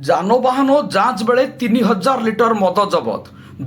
যানবাহন যাଞ୍ଚ বেড়ে ৩,০০০ লিଟর মদ জবত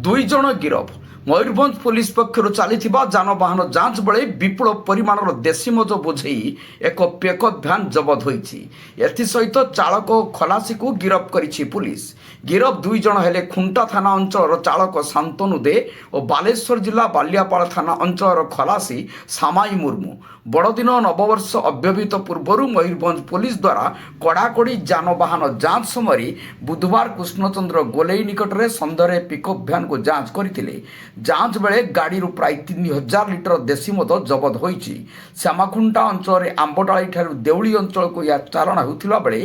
2 জন গিরফ। ময়ূরভঞ্জ পুলিশ পক্ষରୁ ଚାଲିଥିବା ଯାନବାହନ ଯାଞ୍ଚ ବେଳେ ବିପୁଳ ପରିମାଣର ଦେଶୀ ମଦ ବୋଝେଇ ଏକ ପିକଅପ୍ ଭ୍ୟାନ୍ ଜବତ ହୋଇଛି। ଏଥିସହିତ ଚାଳକ ଓ ଖଲାସିକୁ ଗିରଫ କରିଛି ପୁଲିସ। ଗିରଫ 2 ଜଣ ହେଲେ ଖୁଣ୍ଟା ଥାନା ଅଞ୍ଚଳର ଚାଳକ ଶାନ୍ତନୁ ଦେ ଓ ବାଲେଶ୍ୱର ଜିଲ୍ଲା ବାଲିଆପାଳ ଥାନା ଅଞ୍ଚଳର ଖଲାସି ସାମାଇ ମୁର୍ମୁ। ବଡ଼ଦିନ ନବବର୍ଷ ଅବ୍ୟବହିତ ପୂର୍ବରୁ ମୟୂରଭଞ୍ଜ ପୁଲିସ ଦ୍ୱାରା କଡ଼ାକଡ଼ି ଯାନବାହନ ଯାଞ୍ଚ ସମୟରେ ବୁଧବାର କୃଷ୍ଣଚନ୍ଦ୍ର ଗୋଲେଇ ନିକଟରେ ସନ୍ଦେହରେ ପିକଅପ୍ ଭ୍ୟାନ୍କୁ ଯାଞ୍ଚ କରିଥିଲେ। ଯାଞ୍ଚ ବେଳେ ଗାଡ଼ିରୁ ପ୍ରାୟ 3,000 ଲିଟର ଦେଶୀ ମଦ ଜବତ ହୋଇଛି। ଶ୍ୟାମାଖୁଣ୍ଟା ଅଞ୍ଚଳରେ ଆମ୍ବଡାଳି ଠାରୁ ଦେଉଳି ଅଞ୍ଚଳକୁ ଏହା ଚାଲାଣ ହେଉଥିବା ବେଳେ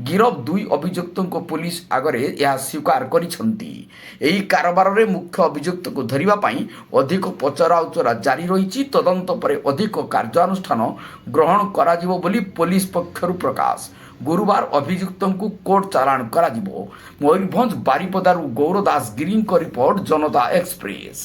ଗିରଫ 2 ଅଭିଯୁକ୍ତଙ୍କୁ ପୁଲିସ ଆଗରେ ଏହା ସ୍ୱୀକାର କରିଛନ୍ତି। ଏହି କାରବାରରେ ମୁଖ୍ୟ ଅଭିଯୁକ୍ତକୁ ଧରିବା ପାଇଁ ଅଧିକ ପଚରାଉଚରା ଜାରି ରହିଛି। ତଦନ୍ତ ପରେ ଅଧିକ କାର୍ଯ୍ୟାନୁଷ୍ଠାନ ଗ୍ରହଣ କରାଯିବ ବୋଲି ପୁଲିସ ପକ୍ଷରୁ ପ୍ରକାଶ। ଗୁରୁବାର ଅଭିଯୁକ୍ତଙ୍କୁ କୋର୍ଟ ଚାଲାଣ କରାଯିବ। ମୟୂରଭଞ୍ଜ ବାରିପଦାରୁ ଗୌର ଦାସ ଗିରିଙ୍କ ରିପୋର୍ଟ, ଜନତା ଏକ୍ସପ୍ରେସ।